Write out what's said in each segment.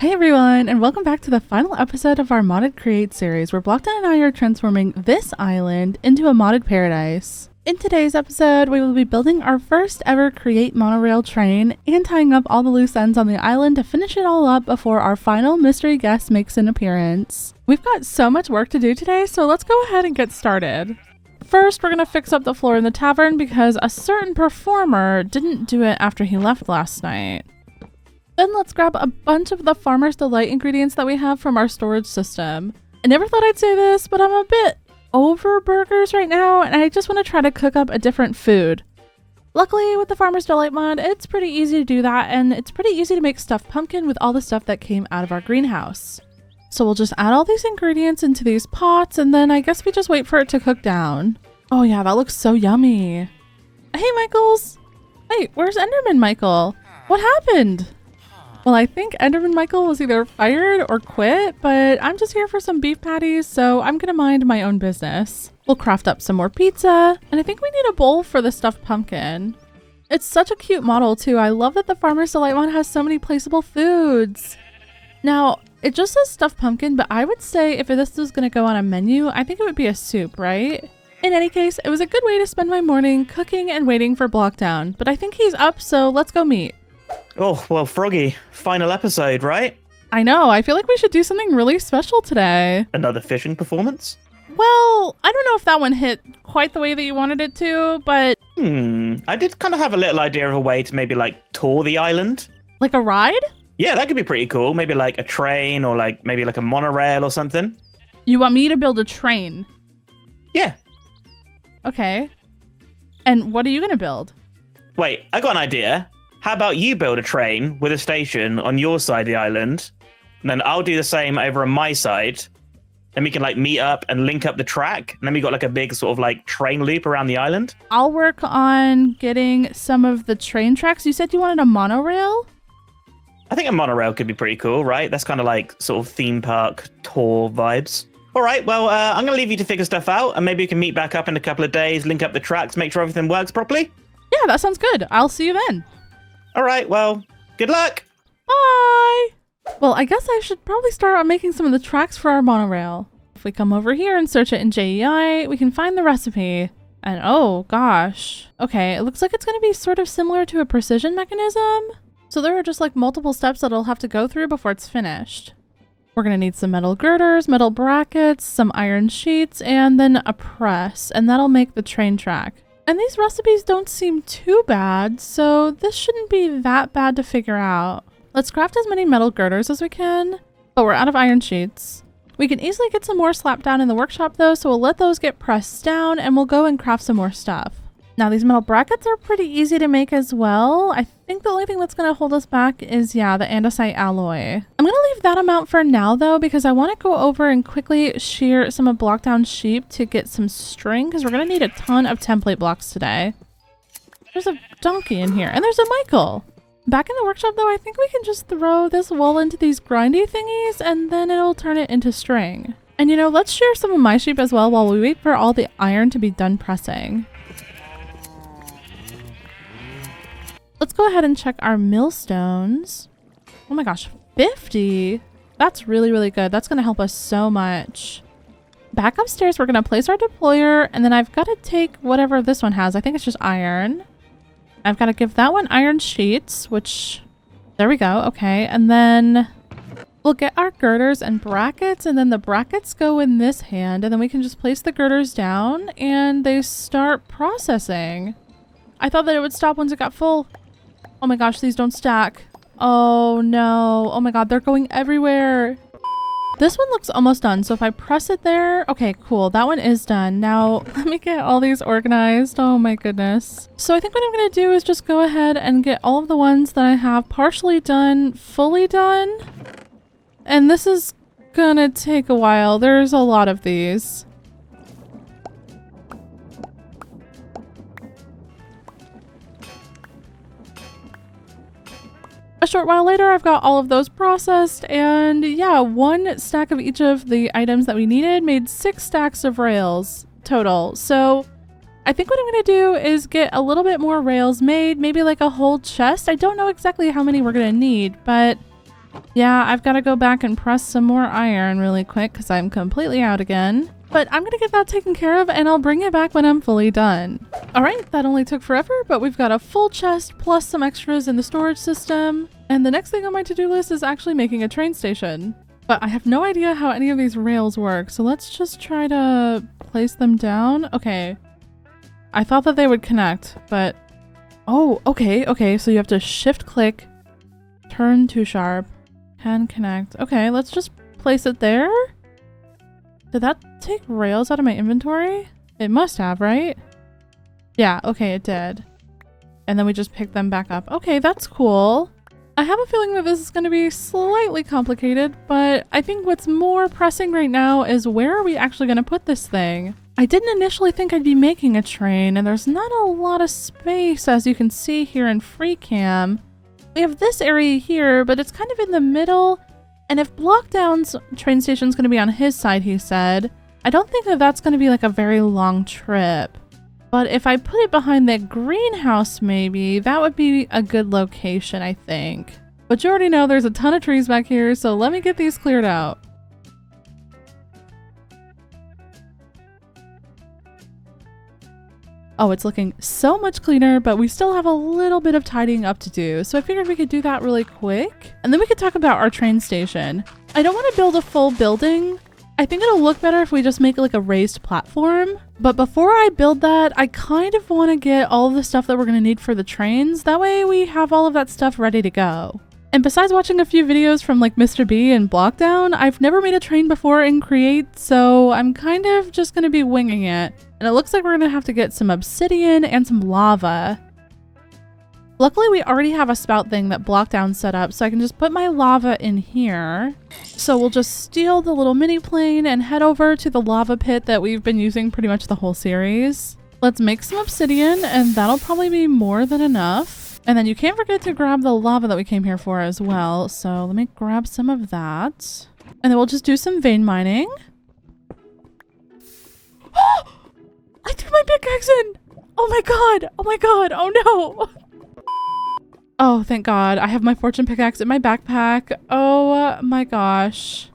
Hey everyone, and welcome back to the final episode of our Modded Create series, where Blockdown and I are transforming this island into a modded paradise. In today's episode, we will be building our first ever Create monorail train and tying up all the loose ends on the island to finish it all up before our final mystery guest makes an appearance. We've got so much work to do today, so let's go ahead and get started. First, we're going to fix up the floor in the tavern because a certain performer didn't do it after he left last night. Then let's grab a bunch of the Farmer's Delight ingredients that we have from our storage system. I never thought I'd say this, but I'm a bit over burgers right now, and I just want to try to cook up a different food. Luckily, with the Farmer's Delight mod, it's pretty easy to do that, and it's pretty easy to make stuffed pumpkin with all the stuff that came out of our greenhouse. So we'll just add all these ingredients into these pots, and then I guess we just wait for it to cook down. Oh yeah, that looks so yummy. Hey, Michaels! Hey, where's Enderman Michael? What happened? Well, I think Enderman Michael was either fired or quit, but I'm just here for some beef patties, so I'm gonna mind my own business. We'll craft up some more pizza, and I think we need a bowl for the stuffed pumpkin. It's such a cute model too. I love that the Farmer's Delight one has so many placeable foods. Now, it just says stuffed pumpkin, but I would say if this was gonna go on a menu, I think it would be a soup, right? In any case, it was a good way to spend my morning cooking and waiting for Blockdown, but I think he's up, so let's go meet. Oh, well, Froggy, final episode, right? I know, I feel like we should do something really special today. Another fishing performance? Well, I don't know if that one hit quite the way that you wanted it to, but... I did kind of have a little idea of a way to maybe, tour the island. Like a ride? Yeah, that could be pretty cool. Maybe, a train or, maybe a monorail or something. You want me to build a train? Yeah. Okay. And what are you going to build? Wait, I got an idea. How about you build a train with a station on your side of the island, and then I'll do the same over on my side. Then we can meet up and link up the track, and then we got a big sort of train loop around the island. I'll work on getting some of the train tracks. You said you wanted a monorail? I think a monorail could be pretty cool, right? That's kind of sort of theme park tour vibes. All right, well, I'm going to leave you to figure stuff out, and maybe we can meet back up in a couple of days, link up the tracks, make sure everything works properly. Yeah, that sounds good. I'll see you then. All right, well, good luck. Bye. Well, I guess I should probably start on making some of the tracks for our monorail. If we come over here and search it in JEI, we can find the recipe. And oh gosh. Okay, it looks like it's going to be sort of similar to a precision mechanism. So there are just multiple steps that it'll have to go through before it's finished. We're going to need some metal girders, metal brackets, some iron sheets, and then a press. And that'll make the train track. And these recipes don't seem too bad, so this shouldn't be that bad to figure out. Let's craft as many metal girders as we can, but we're out of iron sheets. We can easily get some more slapped down in the workshop though, so we'll let those get pressed down and we'll go and craft some more stuff. Now these metal brackets are pretty easy to make as well. I think the only thing that's going to hold us back is, the andesite alloy. I'm going to leave that amount for now though, because I want to go over and quickly shear some of Blockdown sheep to get some string, because we're going to need a ton of template blocks today. There's a donkey in here, and there's a Michael. Back in the workshop though, I think we can just throw this wool into these grindy thingies, and then it'll turn it into string. And let's shear some of my sheep as well while we wait for all the iron to be done pressing. Let's go ahead and check our millstones. Oh my gosh, 50? That's really, really good. That's going to help us so much. Back upstairs, we're going to place our deployer, and then I've got to take whatever this one has. I think it's just iron. I've got to give that one iron sheets, which... There we go. Okay, and then we'll get our girders and brackets, and then the brackets go in this hand, and then we can just place the girders down, and they start processing. I thought that it would stop once it got full. Oh my gosh, these don't stack. Oh no. Oh my god, they're going everywhere. This one looks almost done, so if I press it there... Okay, cool. That one is done. Now, let me get all these organized. Oh my goodness. So I think what I'm going to do is just go ahead and get all of the ones that I have partially done, fully done. And this is gonna take a while. There's a lot of these. A short while later, I've got all of those processed, and yeah, one stack of each of the items that we needed made 6 stacks of rails total. So I think what I'm going to do is get a little bit more rails made, maybe a whole chest. I don't know exactly how many we're going to need, but Yeah, I've got to go back and press some more iron really quick because I'm completely out again. But I'm going to get that taken care of and I'll bring it back when I'm fully done. All right, that only took forever, but we've got a full chest plus some extras in the storage system. And the next thing on my to-do list is actually making a train station. But I have no idea how any of these rails work, so let's just try to place them down. Okay. I thought that they would connect, but... Oh, okay, so you have to shift-click, turn to sharp, can connect. Okay, let's just place it there. Did that take rails out of my inventory? It must have, right? Yeah, okay, it did. And then we just picked them back up. Okay, that's cool. I have a feeling that this is going to be slightly complicated, but I think what's more pressing right now is where are we actually going to put this thing? I didn't initially think I'd be making a train, and there's not a lot of space as you can see here in FreeCam. We have this area here, but it's kind of in the middle, and if Blockdown's train station's going to be on his side, he said, I don't think that that's going to be like a very long trip. But if I put it behind the greenhouse, maybe, that would be a good location, I think. But you already know there's a ton of trees back here, so let me get these cleared out. Oh, it's looking so much cleaner, but we still have a little bit of tidying up to do. So I figured we could do that really quick. And then we could talk about our train station. I don't want to build a full building. I think it'll look better if we just make it like a raised platform. But before I build that, I kind of want to get all of the stuff that we're going to need for the trains. That way we have all of that stuff ready to go. And besides watching a few videos from like Mr. B and Blockdown, I've never made a train before in Create, so I'm kind of just going to be winging it. And it looks like we're going to have to get some obsidian and some lava. Luckily, we already have a spout thing that Blockdown set up, so I can just put my lava in here. So we'll just steal the little mini plane and head over to the lava pit that we've been using pretty much the whole series. Let's make some obsidian, and that'll probably be more than enough. And then you can't forget to grab the lava that we came here for as well. So let me grab some of that. And then we'll just do some vein mining. I threw my pickaxe in! Oh my god! Oh my god! Oh no! Oh, thank God. I have my fortune pickaxe in my backpack. Oh my gosh.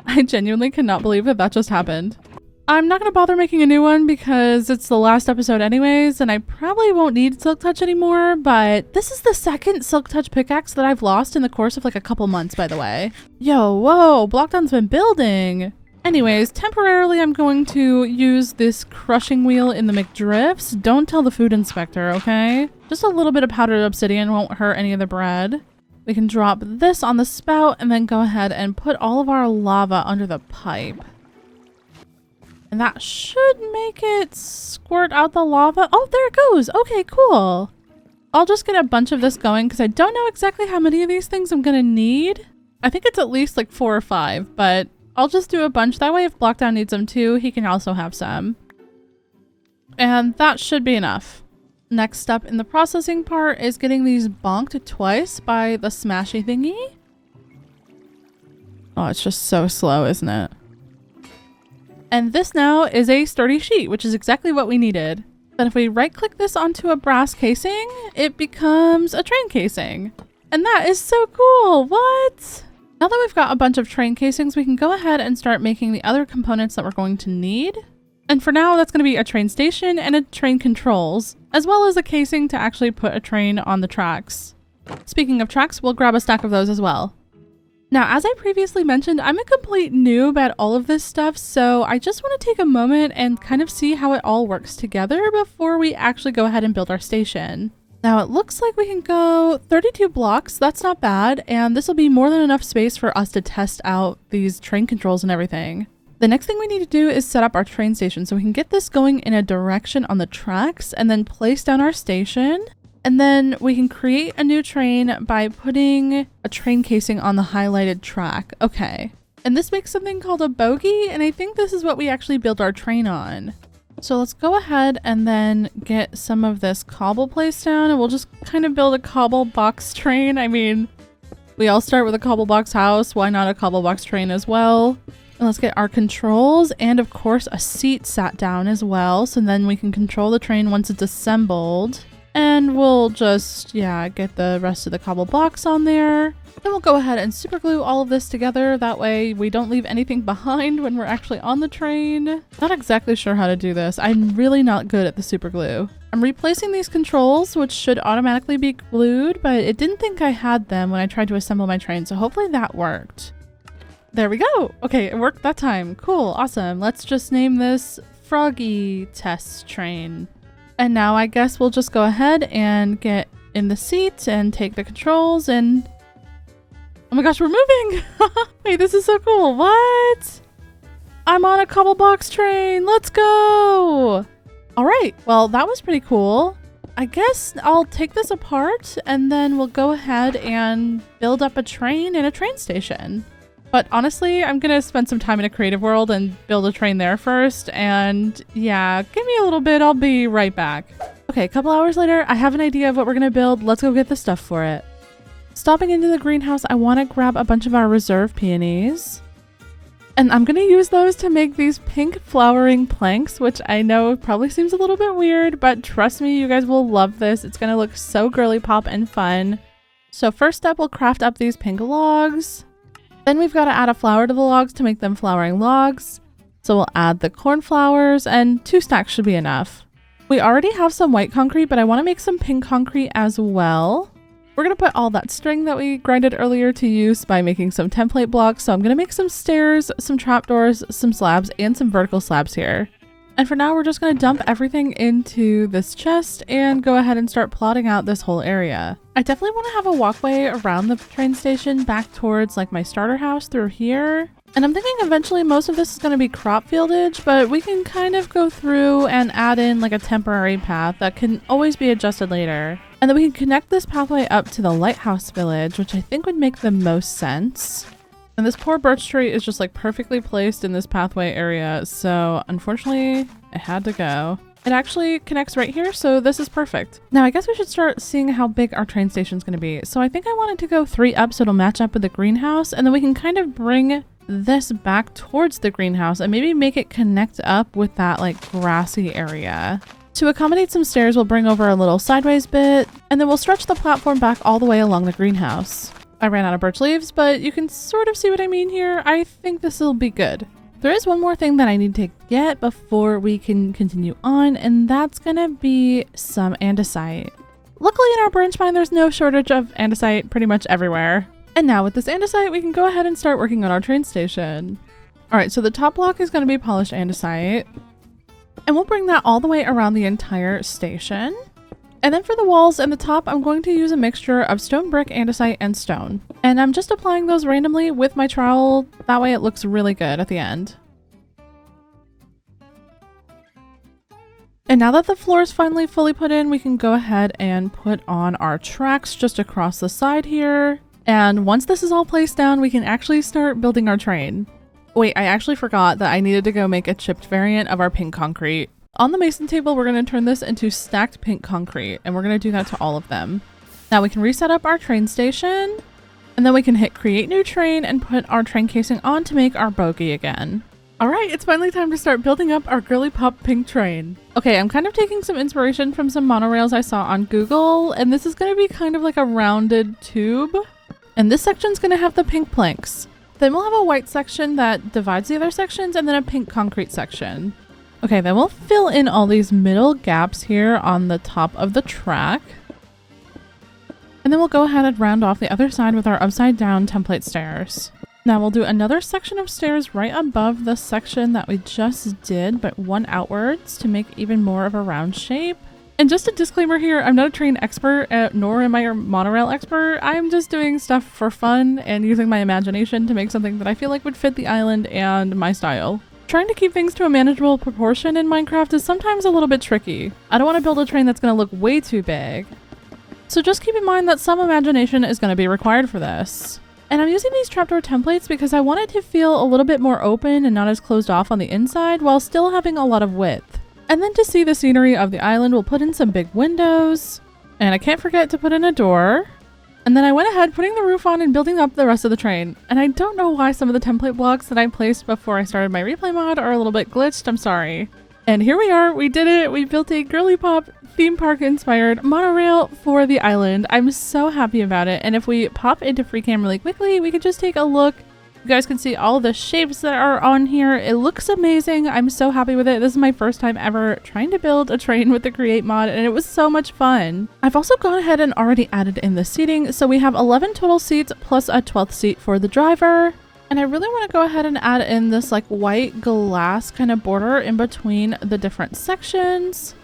I genuinely cannot believe that that just happened. I'm not going to bother making a new one because it's the last episode anyways, and I probably won't need Silk Touch anymore, but this is the second Silk Touch pickaxe that I've lost in the course of like a couple months, by the way. Yo, whoa, Blockdown's been building. Anyways, temporarily I'm going to use this crushing wheel in the McDrifts. Don't tell the food inspector, okay? Just a little bit of powdered obsidian won't hurt any of the bread. We can drop this on the spout and then go ahead and put all of our lava under the pipe. And that should make it squirt out the lava. Oh, there it goes. Okay, cool. I'll just get a bunch of this going because I don't know exactly how many of these things I'm going to need. I think it's at least like 4 or 5, but I'll just do a bunch. That way if Blockdown needs them too, he can also have some. And that should be enough. Next step in the processing part is getting these bonked twice by the smashy thingy. Oh, it's just so slow, isn't it? And this now is a sturdy sheet, which is exactly what we needed. Then if we right click this onto a brass casing, it becomes a train casing. And that is so cool. What? Now that we've got a bunch of train casings, we can go ahead and start making the other components that we're going to need. And for now, that's going to be a train station and a train controls, as well as a casing to actually put a train on the tracks. Speaking of tracks, we'll grab a stack of those as well. Now, as I previously mentioned, I'm a complete noob at all of this stuff, so I just want to take a moment and kind of see how it all works together before we actually go ahead and build our station. Now, it looks like we can go 32 blocks. That's not bad, and this will be more than enough space for us to test out these train controls and everything. The next thing we need to do is set up our train station so we can get this going in a direction on the tracks and then place down our station. And then we can create a new train by putting a train casing on the highlighted track. Okay. And this makes something called a bogie, and I think this is what we actually build our train on. So let's go ahead and then get some of this cobble placed down, and we'll just kind of build a cobble box train. I mean, we all start with a cobble box house. Why not a cobble box train as well? And let's get our controls and of course a seat sat down as well. So then we can control the train once it's assembled. And we'll just, get the rest of the cobble blocks on there. Then we'll go ahead and super glue all of this together. That way we don't leave anything behind when we're actually on the train. Not exactly sure how to do this. I'm really not good at the super glue. I'm replacing these controls, which should automatically be glued, but it didn't think I had them when I tried to assemble my train. So hopefully that worked. There we go. Okay, it worked that time. Cool. Awesome. Let's just name this Froggy Test Train. And now I guess we'll just go ahead and get in the seat and take the controls and... Oh my gosh, we're moving! Wait, this is so cool. What? I'm on a cobble box train. Let's go! All right, well, that was pretty cool. I guess I'll take this apart and then we'll go ahead and build up a train in a train station. But honestly, I'm gonna spend some time in a creative world and build a train there first. And yeah, give me a little bit. I'll be right back. Okay, a couple hours later, I have an idea of what we're gonna build. Let's go get the stuff for it. Stopping into the greenhouse, I want to grab a bunch of our reserve peonies. And I'm gonna use those to make these pink flowering planks, which I know probably seems a little bit weird, but trust me, you guys will love this. It's gonna look so girly pop and fun. So first up, we'll craft up these pink logs. Then we've got to add a flower to the logs to make them flowering logs. So we'll add the cornflowers, and 2 stacks should be enough. We already have some white concrete, but I want to make some pink concrete as well. We're going to put all that string that we grinded earlier to use by making some template blocks. So I'm going to make some stairs, some trapdoors, some slabs, and some vertical slabs here. And for now, we're just going to dump everything into this chest and go ahead and start plotting out this whole area. I definitely want to have a walkway around the train station back towards like my starter house through here. And I'm thinking eventually most of this is going to be crop fieldage, but we can kind of go through and add in like a temporary path that can always be adjusted later. And then we can connect this pathway up to the lighthouse village, which I think would make the most sense. And this poor birch tree is just like perfectly placed in this pathway area. So unfortunately, it had to go. It actually connects right here, so this is perfect. Now I guess we should start seeing how big our train station is going to be. So I think I wanted to go 3 up so it'll match up with the greenhouse, and then we can kind of bring this back towards the greenhouse and maybe make it connect up with that like grassy area. To accommodate some stairs, we'll bring over a little sideways bit, and then we'll stretch the platform back all the way along the greenhouse. I ran out of birch leaves, but you can sort of see what I mean here. I think this will be good. There is one more thing that I need to get before we can continue on, and that's gonna be some andesite. Luckily in our branch mine, there's no shortage of andesite pretty much everywhere. And now with this andesite, we can go ahead and start working on our train station. All right, so the top block is gonna be polished andesite, and we'll bring that all the way around the entire station. And then for the walls and the top, I'm going to use a mixture of stone brick, andesite, and stone. And I'm just applying those randomly with my trowel. That way it looks really good at the end. And now that the floor is finally fully put in, we can go ahead and put on our tracks just across the side here. And once this is all placed down, we can actually start building our train. Wait, I actually forgot that I needed to go make a chipped variant of our pink concrete. On the mason table, we're going to turn this into stacked pink concrete, and we're going to do that to all of them. Now we can reset up our train station, and then we can hit create new train and put our train casing on to make our bogie again. All right, it's finally time to start building up our girly pop pink train. Okay, I'm kind of taking some inspiration from some monorails I saw on Google, and this is going to be kind of like a rounded tube. And this section's going to have the pink planks. Then we'll have a white section that divides the other sections, and then a pink concrete section. Okay, then we'll fill in all these middle gaps here on the top of the track. And then we'll go ahead and round off the other side with our upside down template stairs. Now we'll do another section of stairs right above the section that we just did, but one outwards to make even more of a round shape. And just a disclaimer here, I'm not a train expert, nor am I a monorail expert. I'm just doing stuff for fun and using my imagination to make something that I feel like would fit the island and my style. Trying to keep things to a manageable proportion in Minecraft is sometimes a little bit tricky. I don't want to build a train that's going to look way too big. So just keep in mind that some imagination is going to be required for this. And I'm using these trapdoor templates because I want it to feel a little bit more open and not as closed off on the inside while still having a lot of width. And then to see the scenery of the island, we'll put in some big windows. And I can't forget to put in a door. And then I went ahead putting the roof on and building up the rest of the train. And I don't know why some of the template blocks that I placed before I started my replay mod are a little bit glitched, I'm sorry. And here we are, we did it. We built a girly pop theme park inspired monorail for the island. I'm so happy about it. And if we pop into free cam really quickly, we could just take a look. You guys can see all the shapes that are on here. It looks amazing. I'm so happy with it. This is my first time ever trying to build a train with the Create mod, and it was so much fun. I've also gone ahead and already added in the seating. So we have 11 total seats plus a 12th seat for the driver. And I really want to go ahead and add in this like white glass kind of border in between the different sections.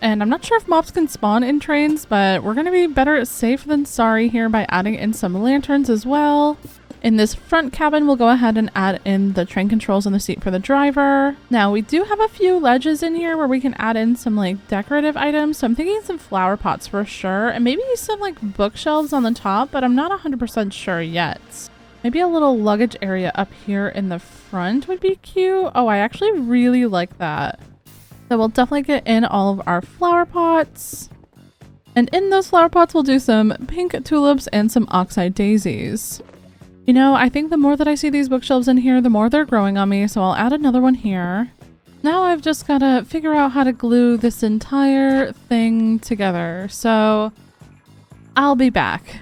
And I'm not sure if mobs can spawn in trains, but we're going to be better safe than sorry here by adding in some lanterns as well. In this front cabin, we'll go ahead and add in the train controls on the seat for the driver. Now, we do have a few ledges in here where we can add in some like decorative items. So I'm thinking some flower pots for sure, and maybe some like bookshelves on the top, but I'm not 100% sure yet. Maybe a little luggage area up here in the front would be cute. Oh, I actually really like that. So we'll definitely get in all of our flower pots. And in those flower pots, we'll do some pink tulips and some oxeye daisies. You know, I think the more that I see these bookshelves in here, the more they're growing on me. So I'll add another one here. Now I've just got to figure out how to glue this entire thing together. So I'll be back.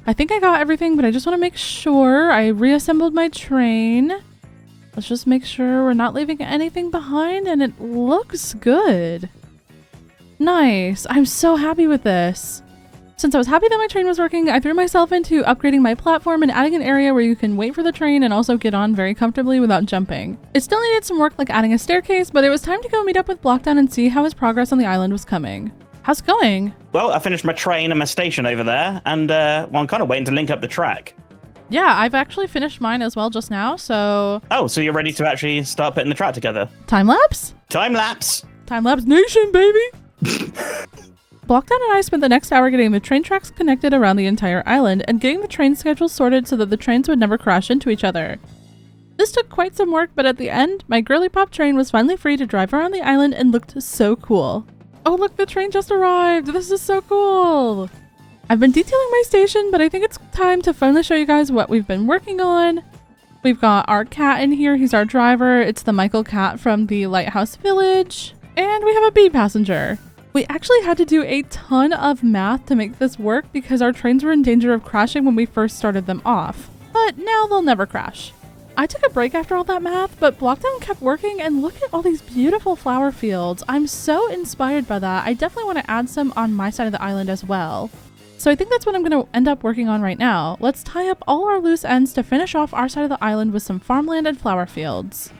I think I got everything, but I just want to make sure I reassembled my train. Let's just make sure we're not leaving anything behind, and it looks good. Nice. I'm so happy with this. Since I was happy that my train was working, I threw myself into upgrading my platform and adding an area where you can wait for the train and also get on very comfortably without jumping. It still needed some work like adding a staircase, but it was time to go meet up with Blockdown and see how his progress on the island was coming. How's it going? Well, I finished my train and my station over there, and well, I'm kind of waiting to link up the track. Yeah, I've actually finished mine as well just now, so... Oh, so you're ready to actually start putting the track together? Time lapse? Time lapse! Time lapse nation, baby! Blockdown and I spent the next hour getting the train tracks connected around the entire island and getting the train schedule sorted so that the trains would never crash into each other. This took quite some work, but at the end, my girly pop train was finally free to drive around the island and looked so cool. Oh look, the train just arrived! This is so cool! I've been detailing my station, but I think it's time to finally show you guys what we've been working on. We've got our cat in here, he's our driver. It's the Michael cat from the Lighthouse Village. And we have a bee passenger. We actually had to do a ton of math to make this work because our trains were in danger of crashing when we first started them off. But now they'll never crash. I took a break after all that math, but Blockdown kept working, and look at all these beautiful flower fields. I'm so inspired by that. I definitely want to add some on my side of the island as well. So I think that's what I'm going to end up working on right now. Let's tie up all our loose ends to finish off our side of the island with some farmland and flower fields.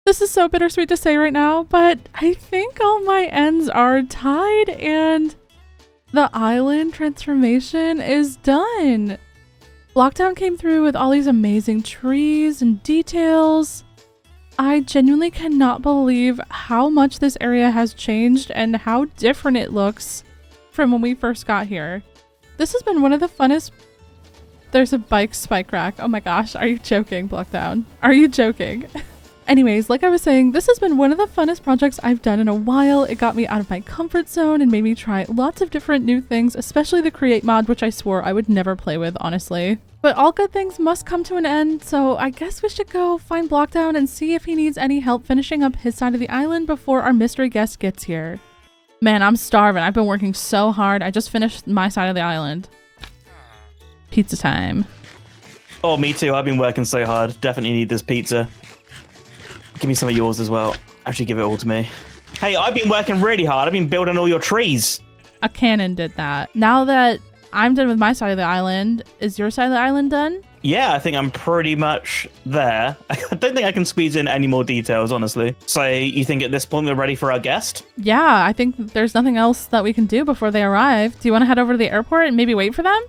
This is so bittersweet to say right now, but I think all my ends are tied and the island transformation is done. Blockdown came through with all these amazing trees and details. I genuinely cannot believe how much this area has changed and how different it looks from when we first got here. This has been one of the funnest... There's a bike spike rack. Oh my gosh, are you joking, Blockdown? Are you joking? Anyways, like I was saying, this has been one of the funnest projects I've done in a while. It got me out of my comfort zone and made me try lots of different new things, especially the Create mod, which I swore I would never play with, honestly. But all good things must come to an end, so I guess we should go find Blockdown and see if he needs any help finishing up his side of the island before our mystery guest gets here. Man, I'm starving. I've been working so hard. I just finished my side of the island. Pizza time. Oh, me too. I've been working so hard. Definitely need this pizza. Give me some of yours as well. Actually, give it all to me. Hey, I've been working really hard. I've been building all your trees. A cannon did that. Now that I'm done with my side of the island, is your side of the island done? Yeah, I think I'm pretty much there. I don't think I can squeeze in any more details, honestly. So you think at this point we're ready for our guest? Yeah, I think there's nothing else that we can do before they arrive. Do you want to head over to the airport and maybe wait for them?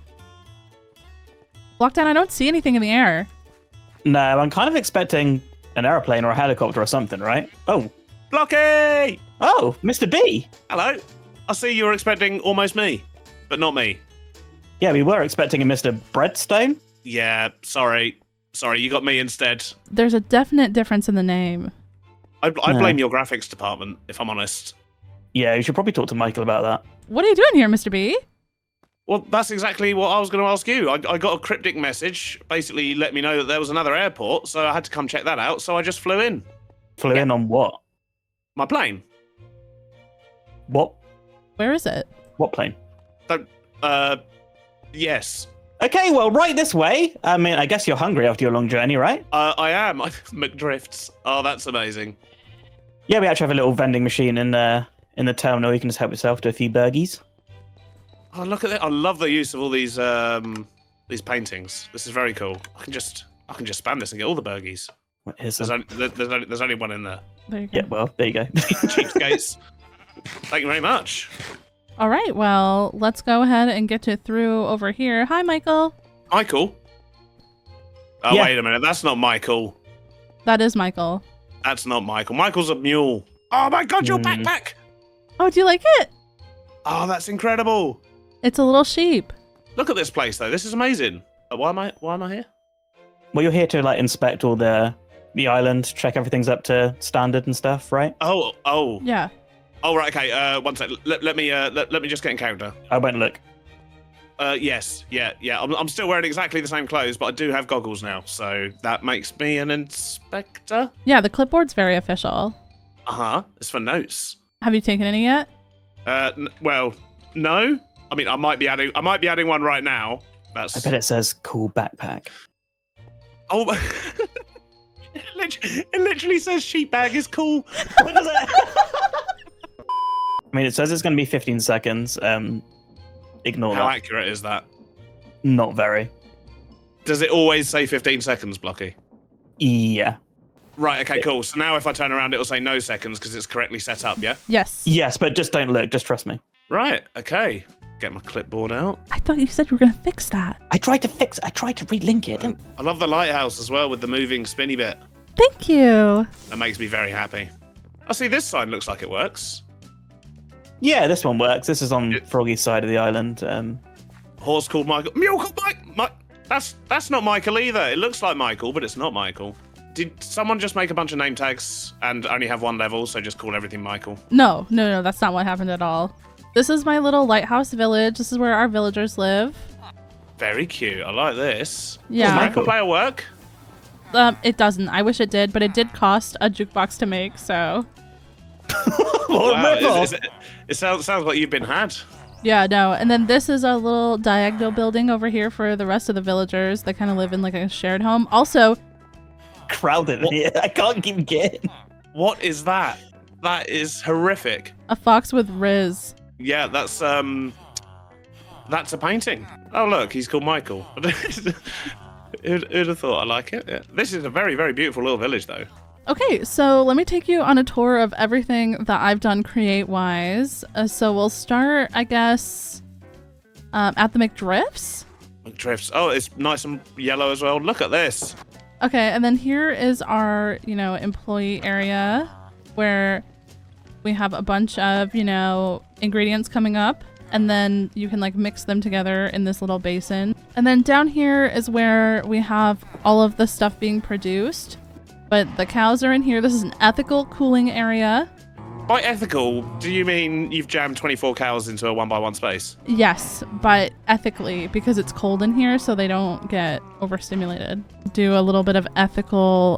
Blockdown, I don't see anything in the air. No, I'm kind of expecting an airplane or a helicopter or something, right? Oh, Blocky! oh, Mr. B. Hello. I see you were expecting almost me, but not me. Yeah, we were expecting a Mr. Breadstone. Yeah, sorry. Sorry, you got me instead. There's a definite difference in the name. I blame your graphics department, if I'm honest. Yeah, you should probably talk to Michael about that. What are you doing here, Mr. B? Well, that's exactly what I was going to ask you. I got a cryptic message, basically let me know that there was another airport, so I had to come check that out, so I just flew in. Flew in on what? My plane. What? Where is it? What plane? Yes. Okay, well, right this way. I mean, I guess you're hungry after your long journey, right? I am. McDrifts. Oh, that's amazing. Yeah, we actually have a little vending machine in the terminal. You can just help yourself to a few burgies. Oh, look at that. I love the use of all these paintings. This is very cool. I can just spam this and get all the burgies. What is There's that? only one in there. There you go. Yeah, well, there you go. Cheapskates. Thank you very much. All right, well, let's go ahead and get you through over here. Hi, Michael. Michael? Oh, Yeah. wait a minute. That's not Michael. That is Michael. That's not Michael. Michael's a mule. Oh my god, your backpack! Oh, do you like it? Oh, that's incredible. It's a little sheep. Look at this place, though. This is amazing. Why am I here? Well, you're here to like inspect all the island, check everything's up to standard and stuff, right? Oh. Yeah. Oh, right, okay. One sec. Let me just get in character. I won't look. Yes. Yeah. I'm still wearing exactly the same clothes, but I do have goggles now, so that makes me an inspector. Yeah, the clipboard's very official. Uh-huh. It's for notes. Have you taken any yet? Well, no. I mean, I might be adding one right now. I bet it says cool backpack. Oh, it literally says sheep bag is cool. What is it? I mean, it says it's going to be 15 seconds. Ignore How that. accurate is that? Not very. Does it always say 15 seconds, Blocky? Yeah. Right, okay, cool. So now if I turn around, it'll say no seconds because it's correctly set up, yeah? Yes. Yes, but just don't look. Just trust me. Right, okay. Get my clipboard out. I thought you said you were going to fix that. I tried to relink it. I love the lighthouse as well with the moving spinny bit. Thank you. That makes me very happy. I see this sign looks like it works. Yeah, this one works. This is on Froggy's side of the island. Horse called Michael. Mule called Mike. That's not Michael either. It looks like Michael, but it's not Michael. Did someone just make a bunch of name tags and only have one level, so just call everything Michael? No, that's not what happened at all. This is my little lighthouse village. This is where our villagers live. Very cute. I like this. Yeah. Does Michael player work? It doesn't. I wish it did, but it did cost a jukebox to make, so... Wow, it sounds like you've been had. Yeah, no. And then this is a little diagonal building over here for the rest of the villagers that kind of live in like a shared home. Also... Crowded here. I can't keep getting. What is that? That is horrific. A fox with Riz. Yeah, that's a painting. Oh, look, he's called Michael. Who'd have thought? I like it. Yeah. This is a very, very beautiful little village, though. Okay, so let me take you on a tour of everything that I've done create-wise. So we'll start, I guess, at the McDrifts. McDrifts. Oh, it's nice and yellow as well. Look at this. Okay, and then here is our, employee area where we have a bunch of, ingredients coming up. And then you can mix them together in this little basin. And then down here is where we have all of the stuff being produced. But the cows are in here. This is an ethical cooling area. By ethical, do you mean you've jammed 24 cows into a 1x1 space? Yes, but ethically, because it's cold in here, so they don't get overstimulated. Do a little bit of ethical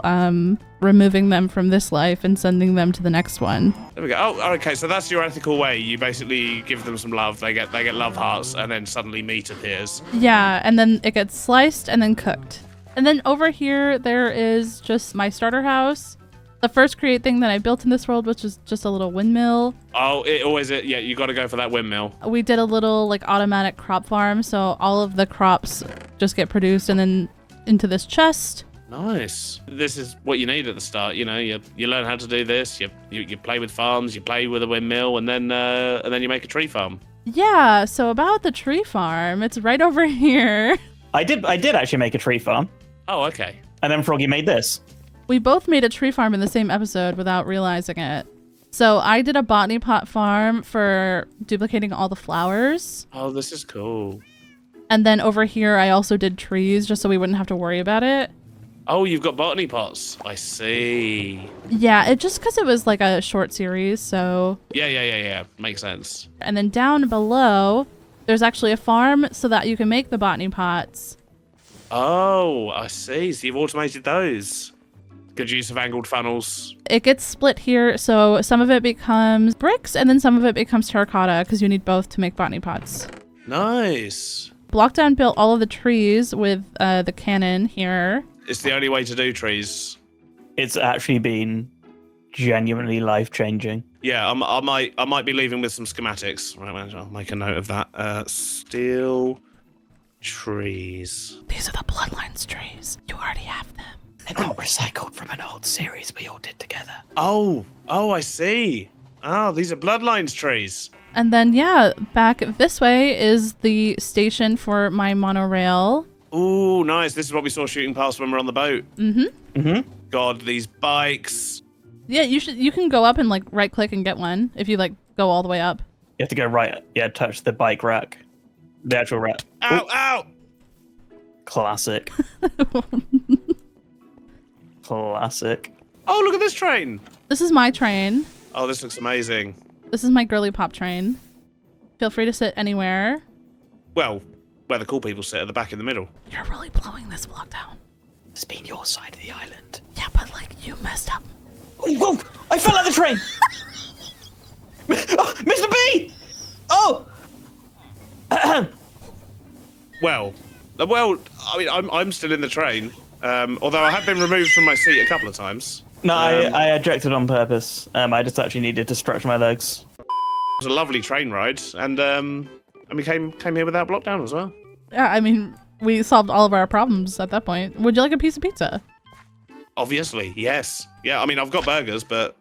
removing them from this life and sending them to the next one. There we go. Oh, okay. So that's your ethical way. You basically give them some love. They get love hearts, and then suddenly meat appears. Yeah, and then it gets sliced and then cooked. And then over here, there is just my starter house. The first create thing that I built in this world, which is just a little windmill. Oh, it always is. Yeah, you got to go for that windmill. We did a little automatic crop farm, so all of the crops just get produced and then into this chest. Nice. This is what you need at the start. You know, you learn how to do this. You play with farms. You play with a windmill, and then you make a tree farm. Yeah. So about the tree farm, it's right over here. I did actually make a tree farm. Oh, okay. And then Froggy made this. We both made a tree farm in the same episode without realizing it. So I did a botany pot farm for duplicating all the flowers. Oh, this is cool. And then over here, I also did trees just so we wouldn't have to worry about it. Oh, you've got botany pots. I see. Yeah, it just because it was like a short series, so... Yeah. Makes sense. And then down below, there's actually a farm so that you can make the botany pots. Oh, I see. So you've automated those. Good use of angled funnels. It gets split here, so some of it becomes bricks and then some of it becomes terracotta because you need both to make botany pots. Nice. Blockdown built all of the trees with the cannon here. It's the only way to do trees. It's actually been genuinely life-changing. Yeah, I might be leaving with some schematics. Right, I'll make a note of that. Steel trees. These are the Bloodlines trees. You already have them. They're not recycled from an old series we all did together. Oh, I see. Oh, these are Bloodlines trees. And then, yeah, back this way is the station for my monorail. Ooh, nice. This is what we saw shooting past when we were on the boat. God, these bikes. Yeah, you can go up and like right click and get one if you like go all the way up. You have to go right, touch the bike rack. The actual rack. Ow! Classic. Classic. Oh, look at this train. This is my train. Oh, this looks amazing. This is my girly pop train. Feel free to sit anywhere. Well, where the cool people sit at the back in the middle. You're really blowing this block down. It's been your side of the island. Yeah, but like you messed up. Oh, whoa! I fell out of the train! Oh, Mr. B! Oh! Well, I mean, I'm still in the train. Although I have been removed from my seat a couple of times. No, I ejected on purpose. I just actually needed to stretch my legs. It was a lovely train ride, and we came here without Blockdown as well. Yeah, I mean, we solved all of our problems at that point. Would you like a piece of pizza? Obviously, yes. Yeah, I mean, I've got burgers, but...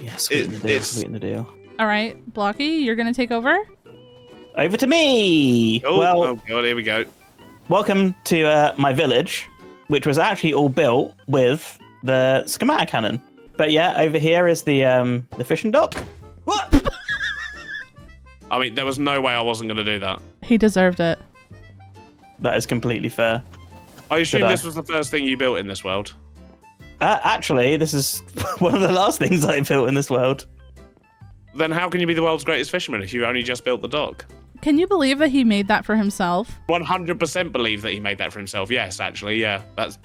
Yeah, sweeten the deal. All right, Blocky, you're going to take over? Over to me! Oh, well, oh God, here we go. Welcome to my village, which was actually all built with the schematic cannon. But yeah, over here is the fishing dock. What? I mean, there was no way I wasn't going to do that. He deserved it. That is completely fair. I assume this was the first thing you built in this world. Actually, this is one of the last things I built in this world. Then how can you be the world's greatest fisherman if you only just built the dock? Can you believe that he made that for himself? 100% believe that he made that for himself. Yes, actually, yeah.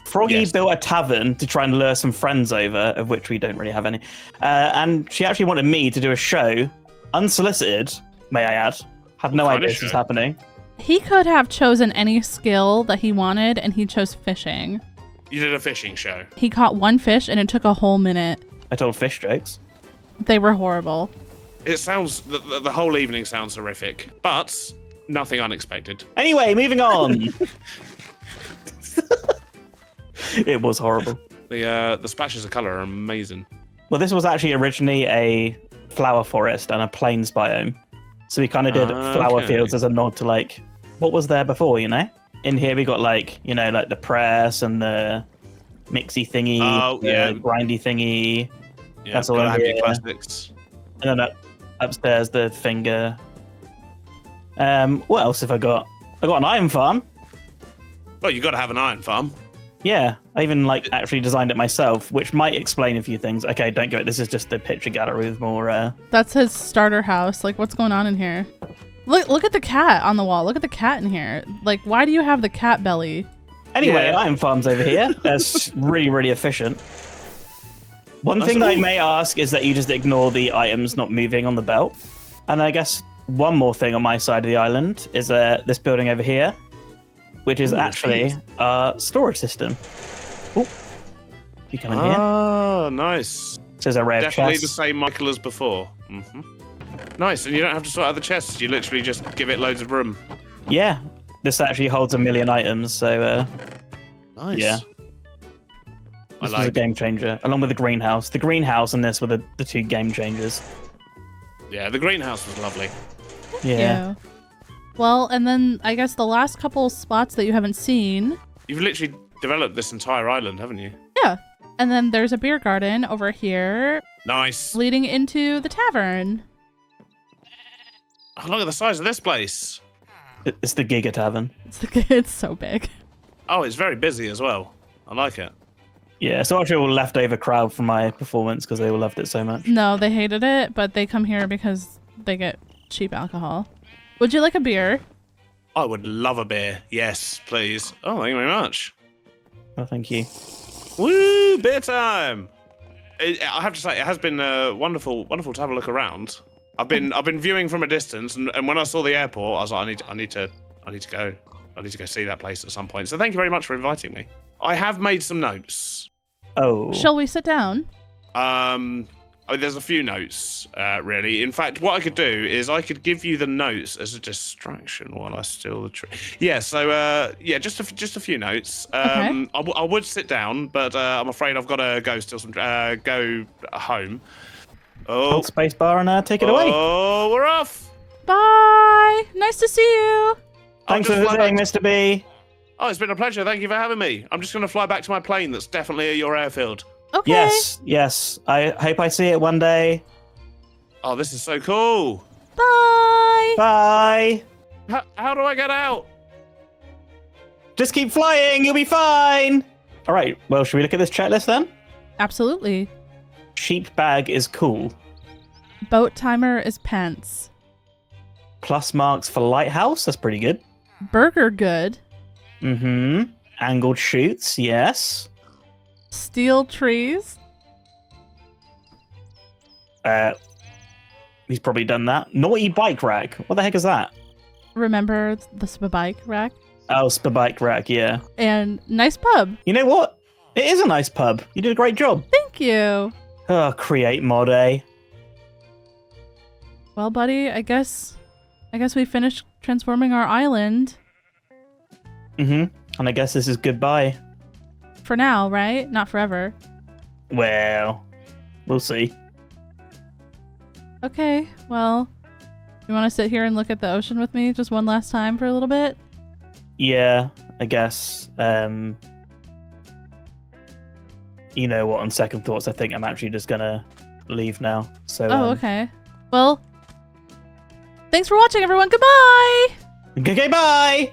Froggy built a tavern to try and lure some friends over, of which we don't really have any. And she actually wanted me to do a show, unsolicited, may I add. Had no idea this was happening. He could have chosen any skill that he wanted, and he chose fishing. You did a fishing show. He caught one fish, and it took a whole minute. I told fish jokes. They were horrible. It sounds... The whole evening sounds horrific, but nothing unexpected. Anyway, moving on. It was horrible. The splashes of colour are amazing. Well, this was actually originally a flower forest and a plains biome. So we kind of did flower fields as a nod to, like, what was there before, you know? In here we got, like, you know, like the press and the mixy thingy, the grindy thingy. Yeah, that's all in here. Plastics. And then upstairs, the finger. What else have I got? I got an iron farm. Well, you got to have an iron farm. Yeah, I even actually designed it myself, which might explain a few things. Okay, don't go. This is just the picture gallery with more. That's his starter house. Like, what's going on in here? Look at the cat on the wall. Look at the cat in here. Like, why do you have the cat belly? Anyway, iron farms over here. That's really, really efficient. One thing that I may ask is that you just ignore the items not moving on the belt. And I guess one more thing on my side of the island is this building over here, which is actually a storage system. Oh, you come in here. Oh, nice. There's a rare Definitely chest. the same Michael as before. Nice, and you don't have to sort out the chests. You literally just give it loads of room. Yeah, this actually holds 1 million items, so... Nice. Yeah. I This was a like. game changer, along with the greenhouse. The greenhouse and this were the two game changers. Yeah, the greenhouse was lovely. Yeah. Well, and then I guess the last couple spots that you haven't seen. You've literally developed this entire island, haven't you? Yeah. And then there's a beer garden over here Nice. leading into the tavern. Oh, look at the size of this place. It's the Giga Tavern. It's so big. Oh, it's very busy as well. I like it. Yeah, so actually all leftover crowd from my performance because they all loved it so much. No, they hated it, but they come here because they get cheap alcohol. Would you like a beer? I would love a beer. Yes, please. Oh, thank you very much. Oh, thank you. Woo, beer time! I have to say, it has been wonderful to have a look around. I've been viewing from a distance, and when I saw the airport, I was like, I need to go see that place at some point. So thank you very much for inviting me. I have made some notes. Oh. Shall we sit down? There's a few notes, really. In fact, what I could do is I could give you the notes as a distraction while I steal the tree. Yeah, so, just a few notes. Okay. I would sit down, but I'm afraid I've got to go home. Hold space bar and take it away. Oh, we're off! Bye! Nice to see you! Thanks for visiting, Mr. B. Oh, it's been a pleasure. Thank you for having me. I'm just going to fly back to my plane that's definitely at your airfield. Okay. Yes. I hope I see it one day. Oh, this is so cool. Bye! Bye. How do I get out? Just keep flying. You'll be fine. All right. Well, should we look at this checklist then? Absolutely. Sheep bag is cool. Boat timer is pants. Plus marks for lighthouse. That's pretty good. Burger good. Mm-hmm. Angled shoots. Yes. Steel trees. He's probably done that. Naughty bike rack. What the heck is that? Remember the bike rack? Oh, bike rack. Yeah. And nice pub. You know what? It is a nice pub. You did a great job. Thank you. Oh, create mod, eh? Well, buddy, I guess we finished transforming our island. Mm-hmm. And I guess this is goodbye. For now, right? Not forever. Well, we'll see. Okay, well, you want to sit here and look at the ocean with me just one last time for a little bit? Yeah, I guess. You know what? On second thoughts, I think I'm actually just gonna leave now. So. Oh, okay. Well, thanks for watching, everyone. Goodbye! Okay, bye!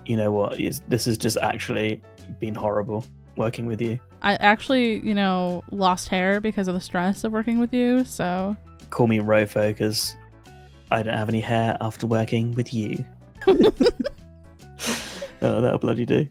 You know what? This has just actually been horrible working with you. I actually, lost hair because of the stress of working with you, so... Call me Rofo, because I don't have any hair after working with you. Oh, that'll bloody do.